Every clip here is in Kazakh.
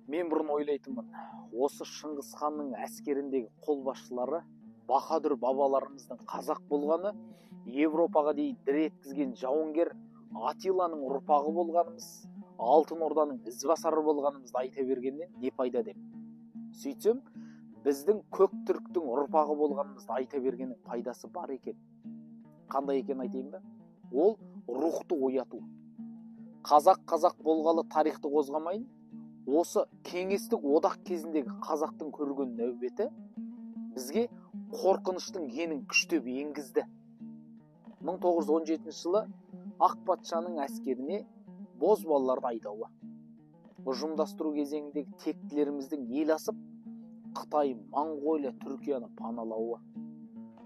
Мен бұрын ойлайтынмын, осы Шыңғыс ханның әскеріндегі қолбасшылары баһадүр бабаларымыздың қазақ болғаны, Европаға дейін дір еткізген жауынгер Атиланың ұрпағы болғанымыз, Алтын Орданың ізбасары болғанымызды айта бергеннен не пайда деп. Сөйтсем, біздің көк түріктің ұрпағы болғанымызды айта бергеннің пайдасы бар екен. Қандай екен айтайын ба? Ол рухты ояту. Қазақ болғалы тарихты қозғамайын, осы кеңестік одақ кезіндегі қазақтың көрген нәубеті бізге қорқыныштың енін күштеп енгізді. 1917 жылы Ақ патшаның әскеріне бозбалаларды айдауы. Ұжымдастыру кезеңіндегі тектілеріміздің ел асып, Қытай, Моңғолия, Түркияны паналауы.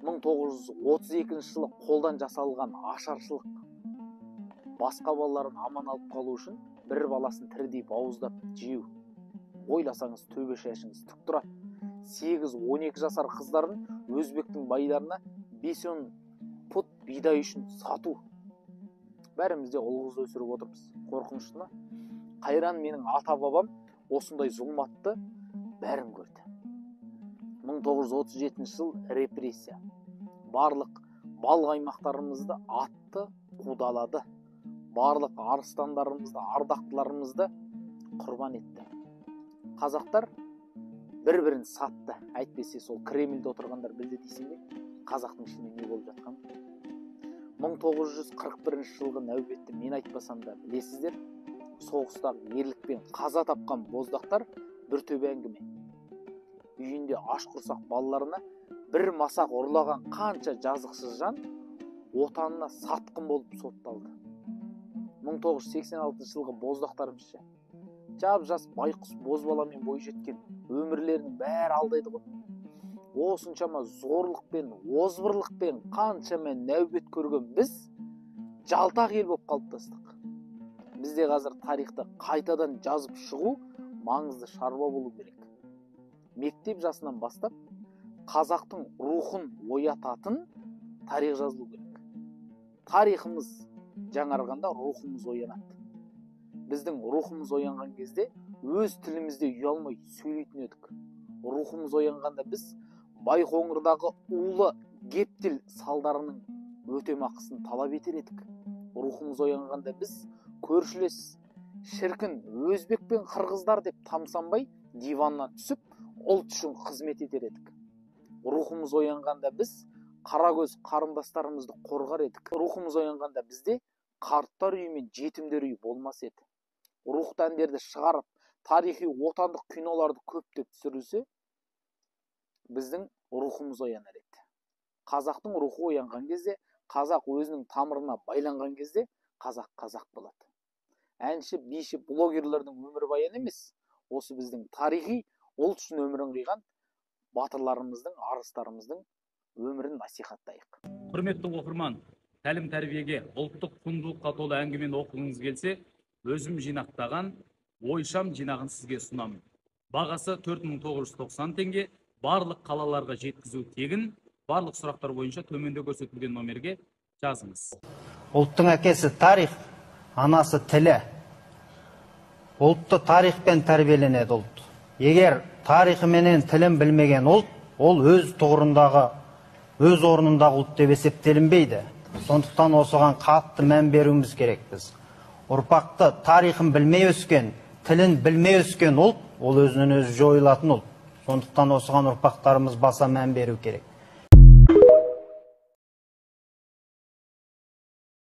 1932 жылы қолдан жасалған ашаршылық. Басқа балаларын аман алып қалу үшін бір баласын тірідей бауыздап жеу. Ойласаңыз төбе шашыңыз тік тұрады. 8-12 жасар қыздарын өзбектің байларына 5-10 пұт бидай үшін сату. Бәрімізде ұл қыз өсіріп отырмыз. Қорқынышты ма? Қайран менің ата-бабам осындай зұлматты бәрін көрді. 1937 жыл репрессия. Барлық бал аймақтарымызды атты, қудалады. Барлық арыстандарымызды, ардақтыларымызды құрбан етті. Қазақтар бір-бірін сатты. Әйтпесе сол Кремльде отырғандар білді дейсің бе? Қазақтың ішінде не болып жатқан? 1941 жылғы нәубетті мен айтпасам да білесіздер, соғыстағы ерлікпен қаза тапқан боздақтар бір төбе әңгіме. Үйінде аш құрсақ балаларына бір масақ ұрлаған қанша жазықсыз жан отанына сатқын болып сотталды. 1986 жылғы боздақтарымызша жап-жас байқұс бозбаламен бой жеткен өмірлерінің бәрі алдайды ғой. Осыншама зорлықпен, озбырлықпен қаншама нәубет көрген біз жалтақ ел болып қалыптастық. Бізде қазір тарихты қайтадан жазып шығу маңызды шаруа болу керек. Мектеп жасынан бастап қазақтың рухын оятатын тарих жазылу керек. Тарихымыз жаңарғанда рухымыз оянады. Біздің рухымыз оянған кезде өз тілімізде ұялмай сөйлейтін едік. Рухымыз оянғанда біз Байқоңырдағы улы гептил салдарының өтемақысын талап етер едік. Рухымыз оянғанда біз көршілес шіркін өзбек пен қырғыздар деп тамсанбай диваннан түсіп ұлт үшін қызмет етер едік. Рухымыз оянғанда біз қарагөз қарындастарымызды қорғар едік. Рухымыз оянғанда бізде қарттар үйі мен жетімдер үйі болмас еді. Рухты әндерді шығарып, тарихи отандық киноларды көптеп түсірілсе, біздің рухымыз оянар еді. Қазақтың рухы оянған кезде, қазақ өзінің тамырына байланған кезде, қазақ болады. Әнші, биші, блогерлердің өмірбаяны емес, осы біздің тарихи ұлт үшін өмірін қиған батырларымыздың, арыстарымыздың өмірін насихаттайық. Құрметті оқырман, тәлім-тәрбиеге, ұлттық құндылыққа толы әңгімені оқығыңыз келсе, өзім жинақтаған ойшам жинағын сізге сұнамын. Бағасы 4990 теңге, барлық қалаларға жеткізу тегін. Барлық сұрақтар бойынша төменде көрсетілген номерге жазыңыз. Ұлттың әкесі тарих, анасы тілі. Ұлтты тарихпен тәрбиеленеді ұлт. Егер тарихы менен тілін білмеген ұлт, ол өз тұғырындағы, өз орнындағы ұлт деп есептелінбейді. Сондықтан осыған қатты мән беруіміз керек біз. Ұрпақты тарихын білмей өскен, тілін білмей өскен ұлт, ол өзінен өзі жойылатын ұлт. Сондықтан осыған ұрпақтарымыз баса мән беру керек.